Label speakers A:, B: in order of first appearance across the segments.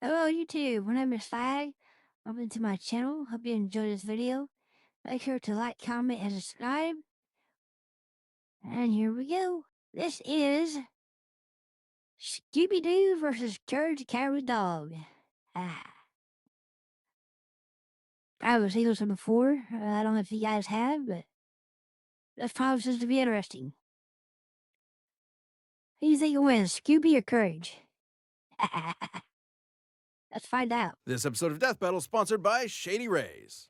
A: Hello YouTube, my name is Fag. Welcome to my channel. Hope you enjoyed this video. Make sure to like, comment, and subscribe. And here we go. This is Scooby-Doo versus Courage the Cowardly Dog. I've seen this one before. I don't know if you guys have, but this promises to be interesting. Who do you think will win, Scooby or Courage? Let's find out.
B: This episode of Death Battle is sponsored by Shady Rays.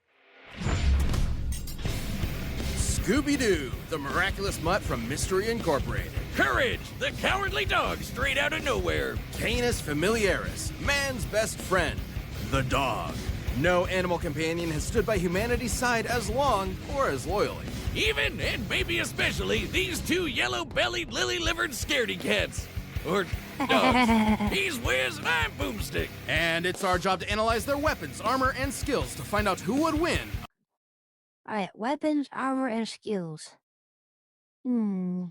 B: Scooby-Doo, the miraculous mutt from Mystery Incorporated.
C: Courage, the cowardly dog straight out of nowhere.
B: Canis familiaris, man's best friend, the dog. No animal companion has stood by humanity's side as long or as loyally.
C: Even, and maybe especially, these two yellow-bellied, lily-livered scaredy cats. Or dogs. He's Wiz and I'm Boomstick.
B: And it's our job to analyze their weapons, armor, and skills to find out who would win.
A: Alright, weapons, armor, and skills. I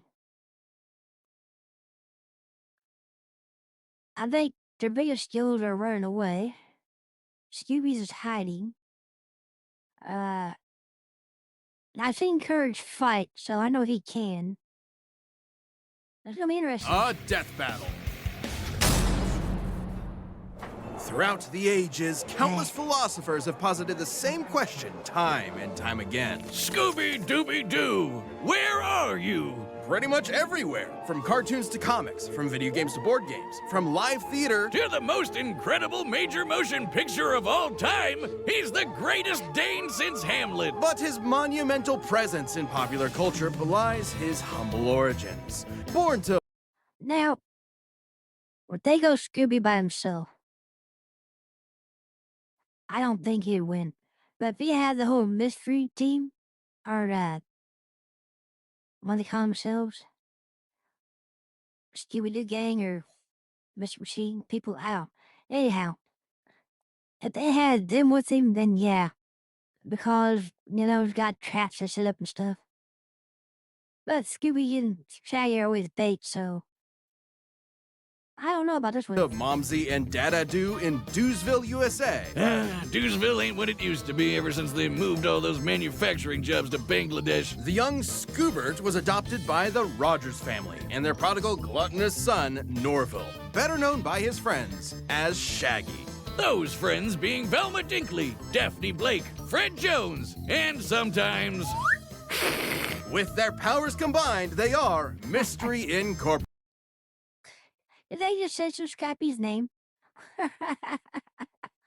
A: think their biggest skills are running away. Scooby's is hiding. I've seen Courage fight, so I know he can. It's gonna be interesting.
B: A death battle. Throughout the ages, countless philosophers have posited the same question time and time again.
C: Scooby-Dooby-Doo, where are you?
B: Pretty much everywhere. From cartoons to comics, from video games to board games, from live theater
C: To the most incredible major motion picture of all time, he's the greatest Dane since Hamlet.
B: But his monumental presence in popular culture belies his humble origins. Born to
A: Now, would they go Scooby by himself? I don't think he'd win. But if he had the whole mystery team, or what they call themselves, Scooby-Doo gang or Mr. Machine people out. Anyhow, if they had them with him, then yeah. Because, he's got traps to set up and stuff. But Scooby and Shaggy are always bait, so I don't know about this one.
B: Momsy and Dada-Doo in Doosville, USA.
C: Doosville ain't what it used to be ever since they moved all those manufacturing jobs to Bangladesh.
B: The young Scoobert was adopted by the Rogers family and their prodigal gluttonous son, Norville, better known by his friends as Shaggy.
C: Those friends being Velma Dinkley, Daphne Blake, Fred Jones, and sometimes...
B: With their powers combined, they are Mystery Incorporated.
A: Did they just censor Scrappy's name?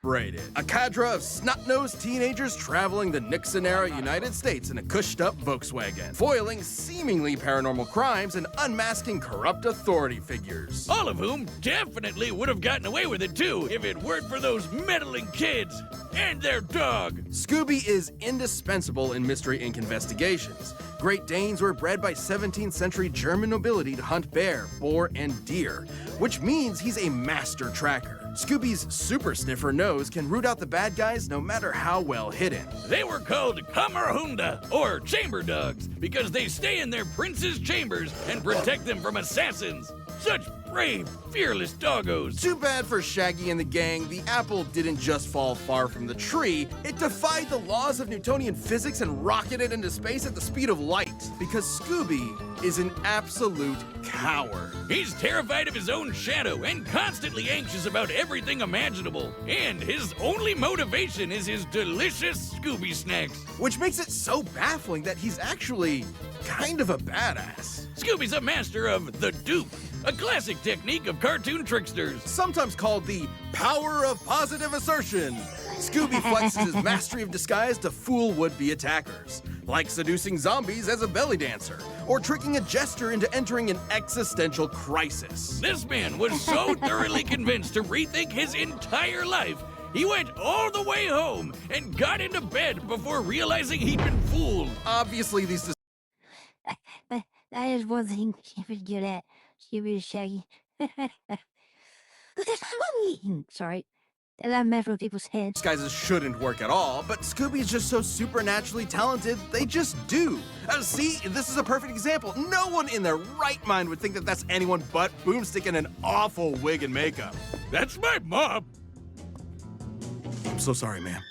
B: A cadre of snot-nosed teenagers traveling the Nixon-era United States in a cushed-up Volkswagen, foiling seemingly paranormal crimes and unmasking corrupt authority figures.
C: All of whom definitely would have gotten away with it too if it weren't for those meddling kids and their dog.
B: Scooby is indispensable in Mystery Inc. investigations. Great Danes were bred by 17th century German nobility to hunt bear, boar, and deer, which means he's a master tracker. Scooby's super sniffer nose can root out the bad guys no matter how well hidden.
C: They were called Kamerhunda, or chamber dogs, because they stay in their prince's chambers and protect them from assassins. Such brave, fearless doggos.
B: Too bad for Shaggy and the gang, the apple didn't just fall far from the tree, it defied the laws of Newtonian physics and rocketed into space at the speed of light, because Scooby is an absolute coward.
C: He's terrified of his own shadow and constantly anxious about everything imaginable. And his only motivation is his delicious Scooby snacks.
B: Which makes it so baffling that he's actually kind of a badass.
C: Scooby's a master of the dupe, a classic technique of cartoon tricksters.
B: Sometimes called the power of positive assertion. Scooby flexes his mastery of disguise to fool would-be attackers, like seducing zombies as a belly dancer, or tricking a jester into entering an existential crisis.
C: This man was so thoroughly convinced to rethink his entire life, he went all the way home and got into bed before realizing he'd been fooled.
B: Obviously, these
A: But that is one thing she was good at. Scooby and Shaggy. Sorry. And I mess with people's heads.
B: disguises shouldn't work at all, but Scooby's just so supernaturally talented, they just do. See, this is a perfect example. No one in their right mind would think that that's anyone but Boomstick in an awful wig and makeup.
C: That's my mom.
B: so sorry, ma'am.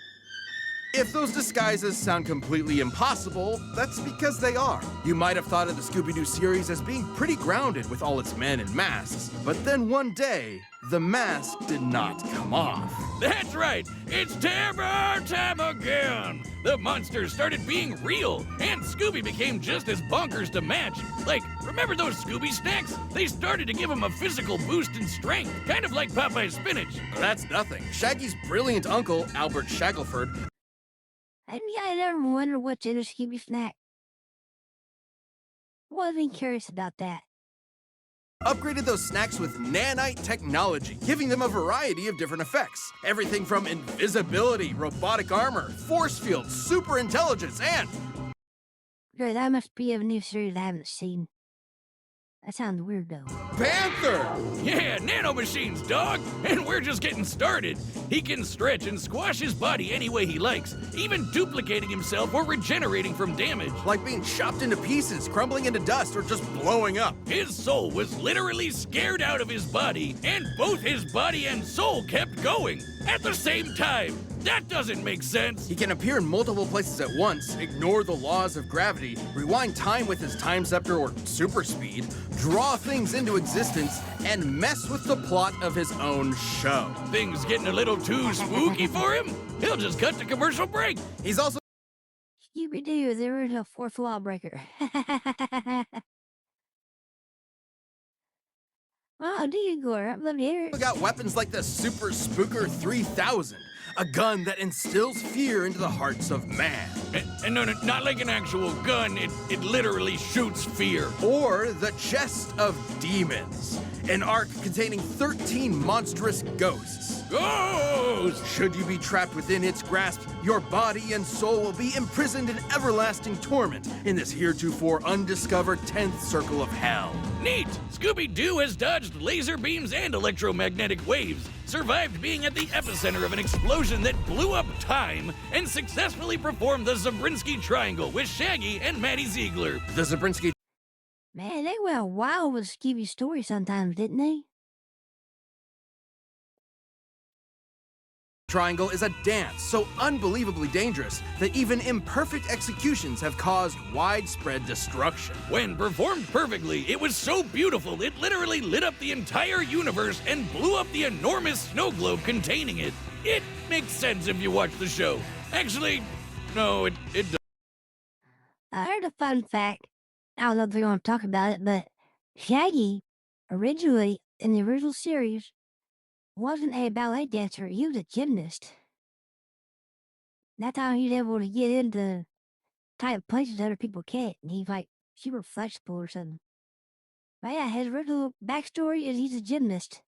B: If those disguises sound completely impossible, that's because they are. You might have thought of the Scooby-Doo series as being pretty grounded with all its men in masks, but then one day, the mask did not come off.
C: That's right, it's terror time again! The monsters started being real, and Scooby became just as bonkers to match. Like, remember those Scooby snacks? They started to give him a physical boost in strength, kind of like Popeye's spinach.
B: That's nothing. Shaggy's brilliant uncle, Albert Shackleford,
A: I mean, I never wondered what's in a Scooby snack. Wasn't curious about that.
B: upgraded those snacks with nanite technology, giving them a variety of different effects. Everything from invisibility, robotic armor, force field, super intelligence, and...
A: Good, that must be a new series I haven't seen. That sounds weird, though.
B: Panther!
C: Yeah, nanomachines, dog! And we're just getting started. He can stretch and squash his body any way he likes, even duplicating himself or regenerating from damage.
B: Like being chopped into pieces, crumbling into dust, or just blowing up.
C: His soul was literally scared out of his body, and both his body and soul kept going at the same time. That doesn't make sense.
B: He can appear in multiple places at once, ignore the laws of gravity, rewind time with his time scepter or super speed, draw things into existence, and mess with the plot of his own show.
C: Things getting a little too spooky for him? He'll just cut to commercial break.
B: He's also
A: Scooby-Doo, the original fourth law breaker. Oh, do you, Gore? I'd love to hear it.
B: got weapons like the Super Spooker 3000, a gun that instills fear into the hearts of man.
C: And no, not like an actual gun. It literally shoots fear.
B: Or the Chest of Demons, an ark containing 13 monstrous ghosts.
C: Ghosts!
B: Should you be trapped within its grasp, your body and soul will be imprisoned in everlasting torment in this heretofore undiscovered 10th circle of hell.
C: Neat! Scooby-Doo has dodged laser beams and electromagnetic waves, survived being at the epicenter of an explosion that blew up time, and successfully performed the Zabrinsky Triangle with Shaggy and Maddie Ziegler.
B: The Zabrinsky
A: Man, they went wild with Scooby stories sometimes, didn't they?
B: Triangle is a dance so unbelievably dangerous that even imperfect executions have caused widespread destruction.
C: When performed perfectly, it was so beautiful it literally lit up the entire universe and blew up the enormous snow globe containing it. It makes sense if you watch the show. Actually, no, it doesn't.
A: I heard a fun fact. I don't know if they're going to talk about it, but Shaggy, originally, in the original series, wasn't a ballet dancer, he was a gymnast. That's how he's able to get into type of places other people can't. And he's like super flexible or something. But yeah, his original backstory is he's a gymnast.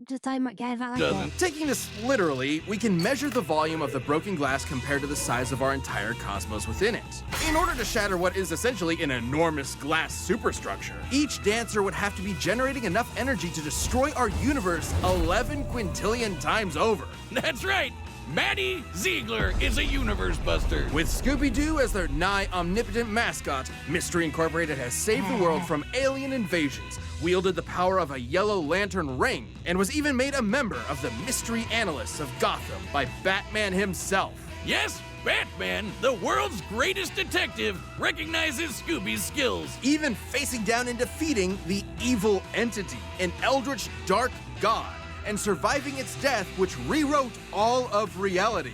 A: Just talking about guys not like that.
B: Taking this literally, we can measure the volume of the broken glass compared to the size of our entire cosmos within it. In order to shatter what is essentially an enormous glass superstructure, each dancer would have to be generating enough energy to destroy our universe 11 quintillion times over.
C: That's right. Maddie Ziegler is a universe buster.
B: With Scooby-Doo as their nigh omnipotent mascot, Mystery Incorporated has saved the world from alien invasions, wielded the power of a yellow lantern ring, and was even made a member of the Mystery Analysts of Gotham by Batman himself.
C: Yes, Batman, the world's greatest detective, recognizes Scooby's skills.
B: Even facing down and defeating the evil entity, an eldritch dark god, and surviving its death, which rewrote all of reality.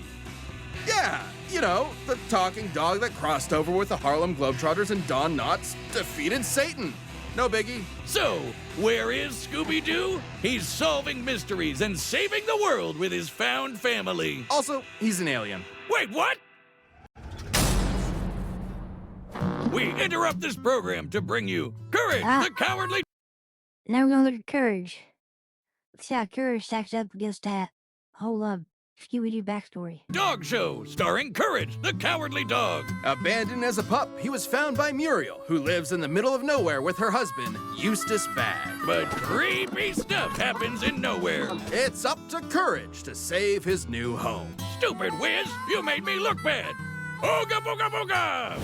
B: Yeah, you know, the talking dog that crossed over with the Harlem Globetrotters and Don Knotts defeated Satan. No biggie.
C: So, where is Scooby-Doo? He's solving mysteries and saving the world with his found family.
B: Also, he's an alien.
C: Wait, what? We interrupt this program to bring you Courage, the Cowardly...
A: Now we're going to look at Courage. Let's see how Courage stacks up against that whole Scooby-Doo backstory.
C: Dog Show, starring Courage, the Cowardly Dog.
B: Abandoned as a pup, he was found by Muriel, who lives in the middle of nowhere with her husband, Eustace Bagg.
C: But creepy stuff happens in nowhere.
B: It's up to Courage to save his new home.
C: Stupid whiz, you made me look bad. Ooga booga booga!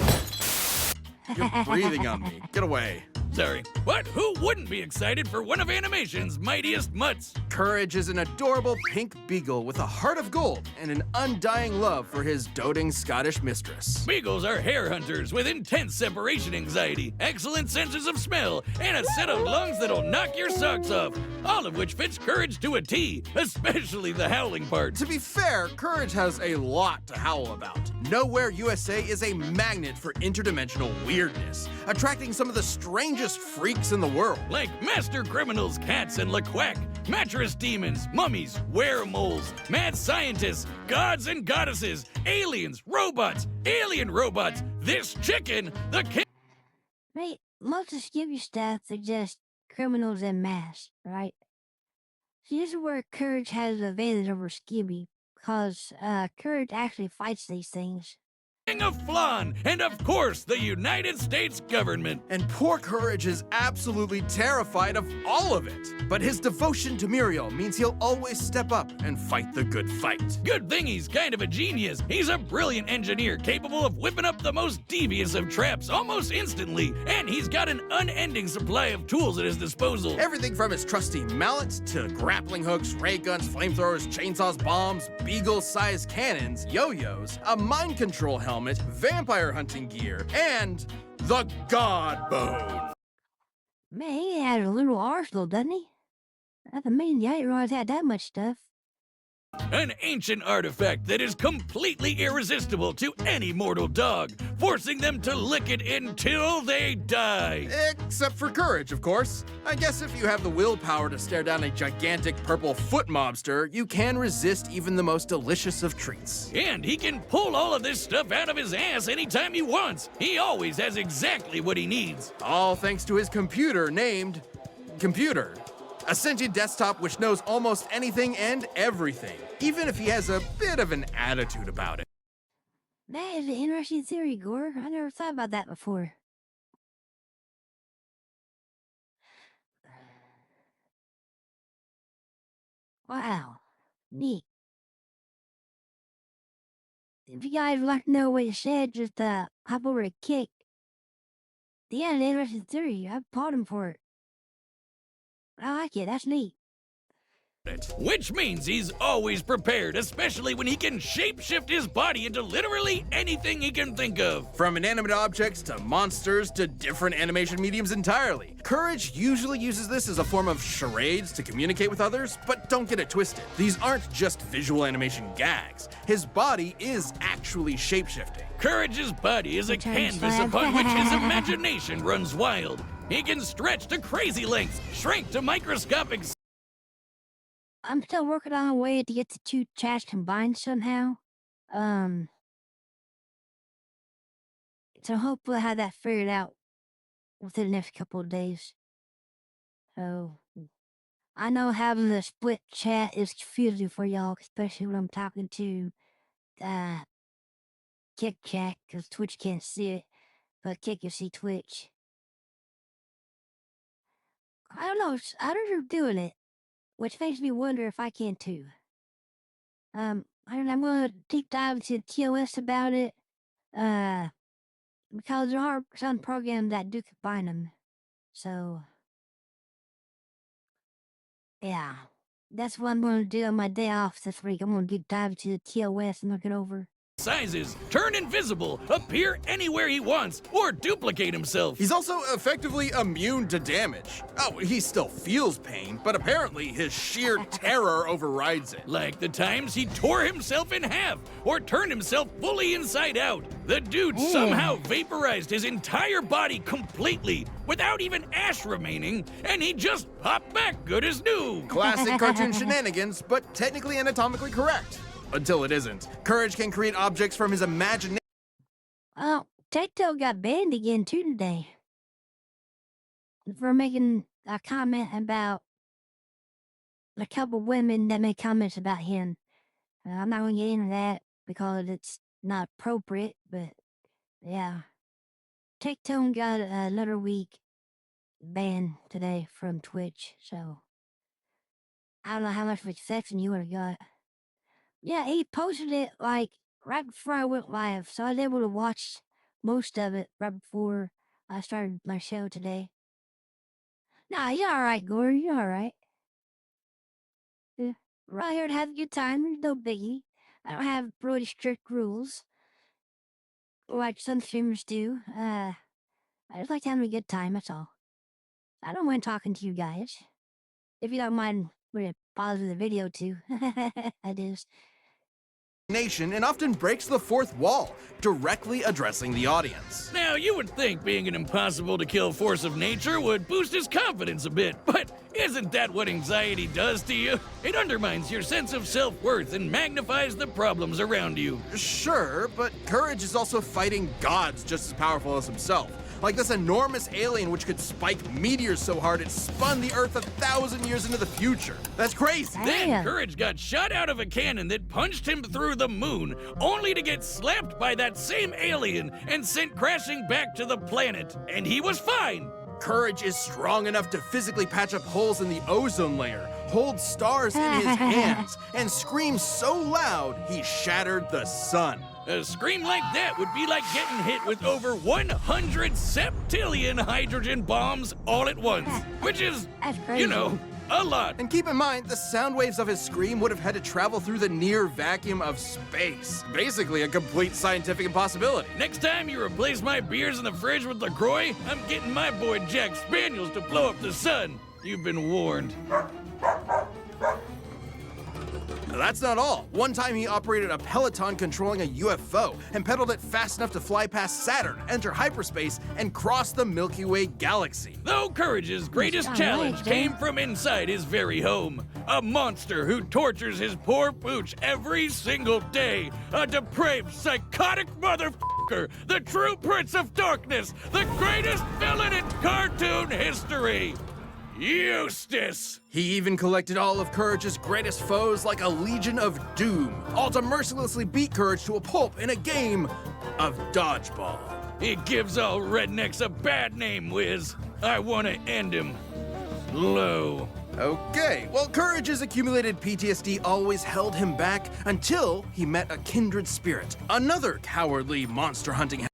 B: You're breathing on me. Get away.
C: Sorry. But who wouldn't be excited for one of animation's mightiest mutts?
B: Courage is an adorable pink beagle with a heart of gold and an undying love for his doting Scottish mistress.
C: Beagles are hare hunters with intense separation anxiety, excellent senses of smell, and a set of lungs that'll knock your socks off. All of which fits Courage to a T, especially the howling part.
B: To be fair, Courage has a lot to howl about. Nowhere USA is a magnet for interdimensional weirdness, attracting some of the strangest freaks in the world.
C: Like master criminals, cats, and LaQuack, mattress demons, mummies, weremoles, mad scientists, gods and goddesses, aliens, robots, alien robots, this chicken, the king.
A: Mate, most of Scooby stuff suggests criminals en masse, right? So this is where Courage has an advantage over Scooby, because Courage actually fights these things.
C: Of Flan, and of course, the United States government.
B: And poor Courage is absolutely terrified of all of it. But his devotion to Muriel means he'll always step up and fight the good fight.
C: Good thing he's kind of a genius. He's a brilliant engineer capable of whipping up the most devious of traps almost instantly. And he's got an unending supply of tools at his disposal.
B: Everything from his trusty mallet to grappling hooks, ray guns, flamethrowers, chainsaws, bombs, beagle-sized cannons, yo-yos, a mind control helmet, vampire hunting gear, and the God Bone.
A: Man, he had a little arsenal, doesn't he? I mean, I didn't realize he had that much stuff.
C: An ancient artifact that is completely irresistible to any mortal dog, forcing them to lick it until they die.
B: Except for Courage, of course. I guess if you have the willpower to stare down a gigantic purple foot mobster, you can resist even the most delicious of treats.
C: And he can pull all of this stuff out of his ass anytime he wants. He always has exactly what he needs.
B: All thanks to his computer named Computer. A sentient desktop which knows almost anything and everything, even if he has a bit of an attitude about it.
A: That is an interesting theory, Gore. I never thought about that before. Wow. Neat. If you guys would like to know what you said, just hop over to Kick. Yeah, an interesting theory. I applaud him for it. I like it. That's neat.
C: Which means he's always prepared, especially when he can shapeshift his body into literally anything he can think of.
B: From inanimate objects to monsters to different animation mediums entirely. Courage usually uses this as a form of charades to communicate with others, but don't get it twisted. These aren't just visual animation gags. His body is actually shapeshifting.
C: Courage's body is a canvas upon which his imagination runs wild. He can stretch to crazy lengths, shrink to microscopic.
A: I'm still working on a way to get the two chats combined somehow. So hopefully I have that figured out within the next couple of days. So I know having the split chat is confusing for y'all, especially when I'm talking to Kick chat, because Twitch can't see it, but Kick can see Twitch. I don't know, I don't know doing it, which makes me wonder if I can too. I don't know, I'm gonna deep dive into TOS about it, because there are some programs that do combine them. So, yeah, that's what I'm gonna do on my day off this week. I'm gonna deep dive into the TOS and look it over.
C: Sizes, turn invisible, appear anywhere he wants, or duplicate himself.
B: He's also effectively immune to damage. Oh, he still feels pain, but apparently his sheer terror overrides it.
C: Like the times he tore himself in half, or turned himself fully inside out. The dude somehow vaporized his entire body completely, without even ash remaining, and he just popped back good as new.
B: Classic cartoon shenanigans, but technically anatomically correct. Until it isn't. Courage can create objects from his imagination.
A: Well, Tato got banned again too today for making a comment about a couple women that made comments about him. I'm not going to get into that because it's not appropriate, but yeah. Tato got another week banned today from Twitch, so I don't know how much reception you would have got. Yeah, he posted it like right before I went live, so I was able to watch most of it right before I started my show today. Nah, you're all right, Gory. You're all right. Yeah. We're all here to have a good time. There's no biggie. I don't have really strict rules like some streamers do. I just like having a good time, that's all. I don't mind talking to you guys. If you don't mind, we're gonna pause the video too. That is.
B: Nation and often breaks the fourth wall, directly addressing the audience.
C: Now, you would think being an impossible-to-kill force of nature would boost his confidence a bit, but isn't that what anxiety does to you? It undermines your sense of self-worth and magnifies the problems around you.
B: Sure, but Courage is also fighting gods just as powerful as himself. Like this enormous alien which could spike meteors so hard it spun the Earth 1,000 years into the future. That's crazy.
C: Then
A: Damn.
C: Courage got shot out of a cannon that punched him through the moon, only to get slapped by that same alien and sent crashing back to the planet. And he was fine.
B: Courage is strong enough to physically patch up holes in the ozone layer, hold stars in his hands, and scream so loud he shattered the sun.
C: A scream like that would be like getting hit with over 100 septillion hydrogen bombs all at once, which is,
A: That's crazy.
C: you know, a lot.
B: And keep in mind, the sound waves of his scream would have had to travel through the near vacuum of space. Basically a complete scientific impossibility.
C: Next time you replace my beers in the fridge with LaCroix, I'm getting my boy Jack Spaniels to blow up the sun. You've been warned.
B: That's not all. One time he operated a Peloton controlling a UFO and pedaled it fast enough to fly past Saturn, enter hyperspace, and cross the Milky Way galaxy.
C: Though Courage's greatest
A: Sound
C: challenge
A: right,
C: came
A: Dan.
C: from inside his very home. A monster who tortures his poor pooch every single day. A depraved, psychotic motherfucker. The true Prince of Darkness. The greatest villain in cartoon history. Eustace!
B: He even collected all of Courage's greatest foes like a Legion of Doom, all to mercilessly beat Courage to a pulp in a game of dodgeball.
C: He gives all rednecks a bad name, Wiz. I want to end him. Low.
B: Okay, well, Courage's accumulated PTSD always held him back until he met a kindred spirit, another cowardly monster hunting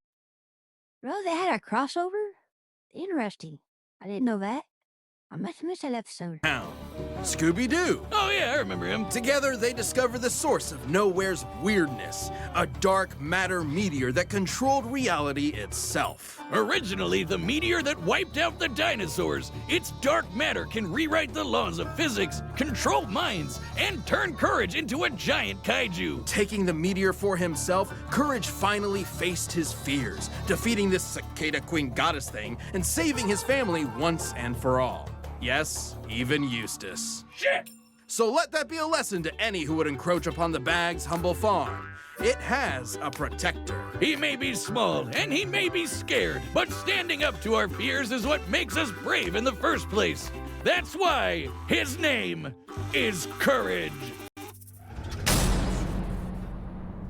A: Bro, they had a crossover? Interesting. I didn't know that. I must have missed that episode.
B: hound, Scooby-Doo.
C: Oh yeah, I remember him.
B: Together, they discover the source of Nowhere's weirdness, a dark matter meteor that controlled reality itself.
C: Originally the meteor that wiped out the dinosaurs, its dark matter can rewrite the laws of physics, control minds, and turn Courage into a giant kaiju.
B: Taking the meteor for himself, Courage finally faced his fears, defeating this cicada queen goddess thing and saving his family once and for all. Yes, even Eustace.
C: Shit!
B: So let that be a lesson to any who would encroach upon the Bag's humble farm. It has a protector.
C: He may be small and he may be scared, but standing up to our fears is what makes us brave in the first place. That's why his name is Courage.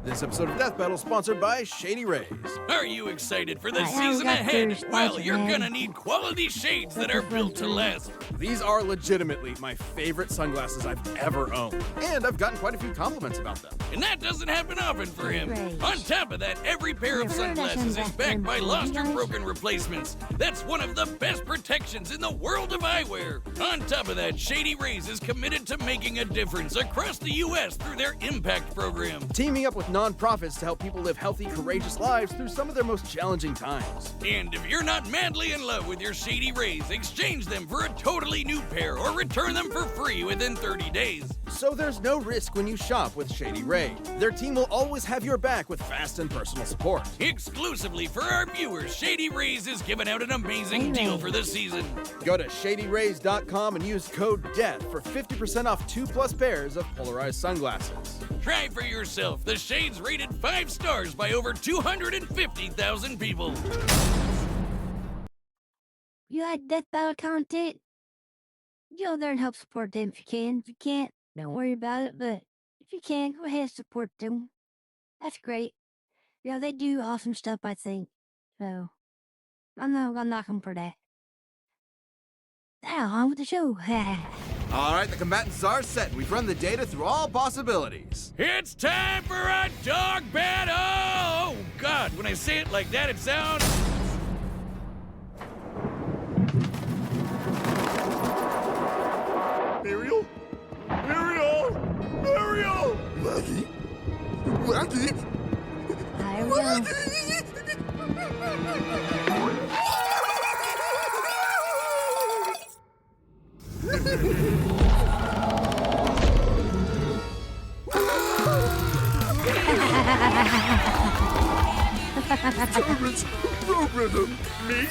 B: This episode of Death Battle is sponsored by Shady Rays.
C: Are you excited for the
A: I haven't
C: season
A: got
C: ahead?
A: through
C: Well,
A: sponsor,
C: you're
A: man.
C: gonna need quality shades that are built to last.
B: These are legitimately my favorite sunglasses I've ever owned, and I've gotten quite a few compliments about them.
C: And that doesn't happen often for him.
A: Great.
C: On top of that, every pair of
A: Never heard of
C: sunglasses is backed by
A: investment,
C: lost or
A: guys.
C: broken replacements. That's one of the best protections in the world of eyewear. On top of that, Shady Rays is committed to making a difference across the U.S. through their Impact program.
B: Teaming up with nonprofits to help people live healthy, courageous lives through some of their most challenging times.
C: And if you're not madly in love with your Shady Rays, exchange them for a totally new pair or return them for free within 30 days.
B: So there's no risk when you shop with Shady Ray. Their team will always have your back with fast and personal support.
C: Exclusively for our viewers, Shady Rays is giving out an amazing deal for the season.
B: Go to shadyrays.com and use code DEATH for 50% off 2+ pairs of polarized sunglasses.
C: Try for yourself the shades rated 5 stars by over 250,000 people.
A: You like Death Battle content? Go there and help support them if you can. If you can't, don't worry about it. But if you can, go ahead and support them. That's great. Yeah, they do awesome stuff, I think. So, I'm not gonna knock them for that. Now, on with the show.
B: All right, the combatants are set. We've run the data through all possibilities.
C: It's time for a dog battle! Oh, God, when I say it like that, it sounds...
A: There we go.
D: Terrence, road rhythm. Me?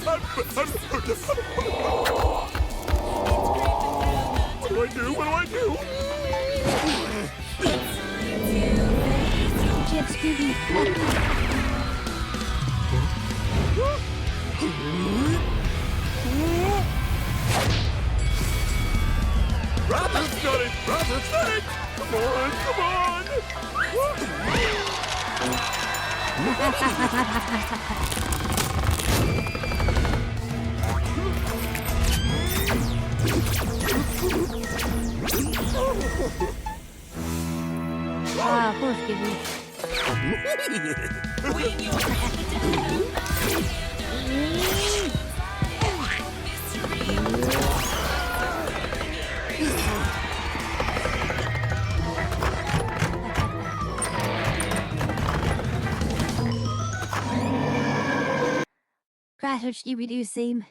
D: What do I do? What do I do?
A: Jet Scooby.
D: Rabbit's got it! Rabbit's got it! Come on, come on!
A: Ah, poor Scooby. Crash Scooby-Doo theme.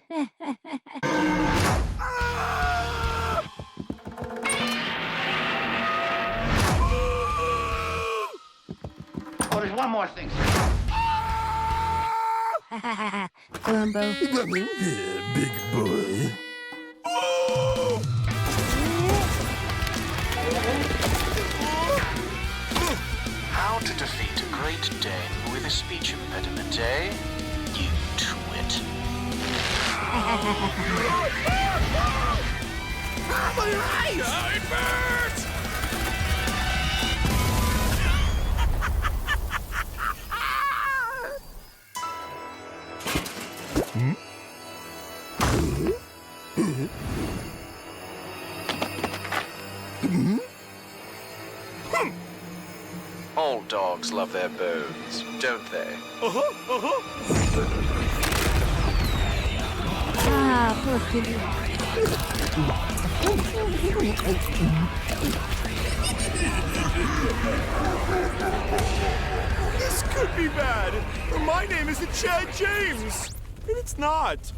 E: Oh, there's one more thing, sir.
A: Columbo.
D: Yeah, big boy.
F: How to defeat a Great Dane with a speech impediment, eh? You twit.
C: Oh, it burns!
F: All dogs love their bones, don't they?
A: Ah, poor Scooby.
D: This could be bad. My name isn't Chad James. And it's not.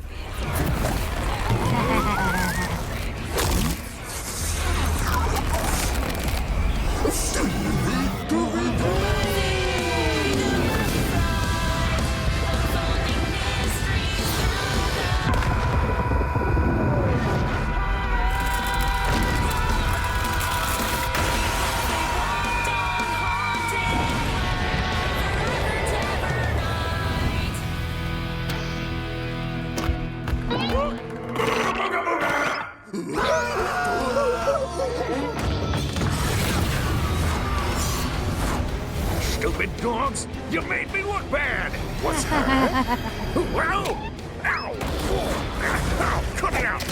C: Stupid dogs! You made me look bad! What's that? Well, ow! Ow! Cut it out!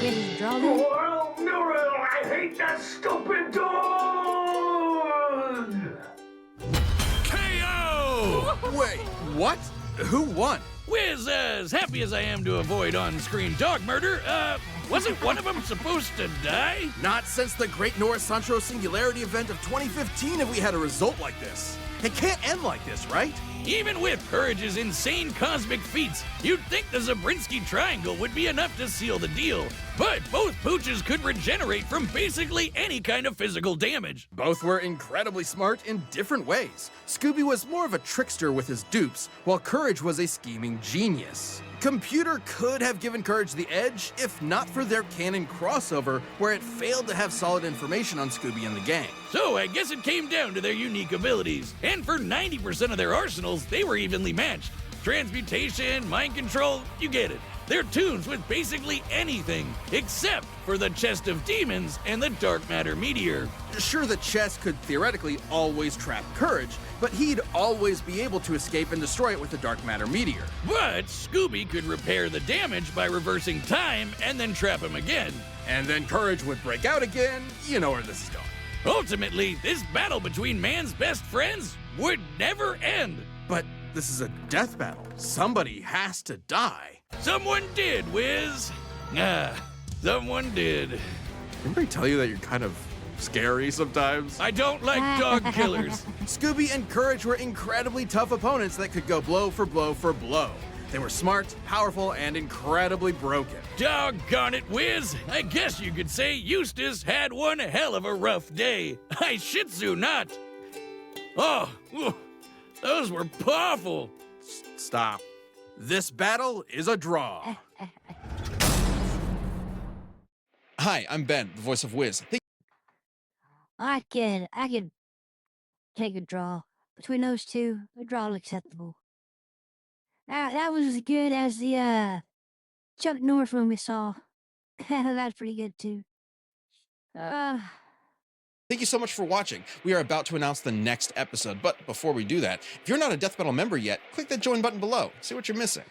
A: Kids draw them.
C: Well, Muriel, I hate that stupid dog! KO!
B: Wait, what? Who won?
C: Wiz, as happy as I am to avoid on-screen dog murder, wasn't one of them supposed to die?
B: Not since the Great Norris Sancho Singularity event of 2015 have we had a result like this. It can't end like this, right?
C: Even with Courage's insane cosmic feats, you'd think the Zabriskie Triangle would be enough to seal the deal. But both pooches could regenerate from basically any kind of physical damage.
B: Both were incredibly smart in different ways. Scooby was more of a trickster with his dupes, while Courage was a scheming genius. Computer could have given Courage the edge if not for their canon crossover, where it failed to have solid information on Scooby and the gang.
C: So I guess it came down to their unique abilities. And for 90% of their arsenals, they were evenly matched. Transmutation, mind control, you get it. They're tunes with basically anything, except for the Chest of Demons and the Dark Matter Meteor.
B: Sure, the chest could theoretically always trap Courage, but he'd always be able to escape and destroy it with the Dark Matter Meteor.
C: But Scooby could repair the damage by reversing time and then trap him again.
B: And then Courage would break out again. You know where this is going.
C: Ultimately, this battle between man's best friends would never end.
B: But this is a death battle. Somebody has to die.
C: Someone did, Wiz. Someone did.
B: Anybody tell you that you're kind of scary sometimes?
C: I don't like dog killers.
B: Scooby and Courage were incredibly tough opponents that could go blow for blow for blow. They were smart, powerful, and incredibly broken.
C: Doggone it, Wiz. I guess you could say Eustace had one hell of a rough day. I shih tzu not. Oh, those were powerful.
B: Stop. This battle is a draw.
G: Hi, I'm Ben, the voice of Wiz.
A: I could take a draw. Between those two, a draw is acceptable. That was as good as the Chuck Norris one we saw. That's pretty good too.
G: Thank you so much for watching. We are about to announce the next episode, but before we do that, if you're not a Death Battle member yet, click that join button below. See what you're missing.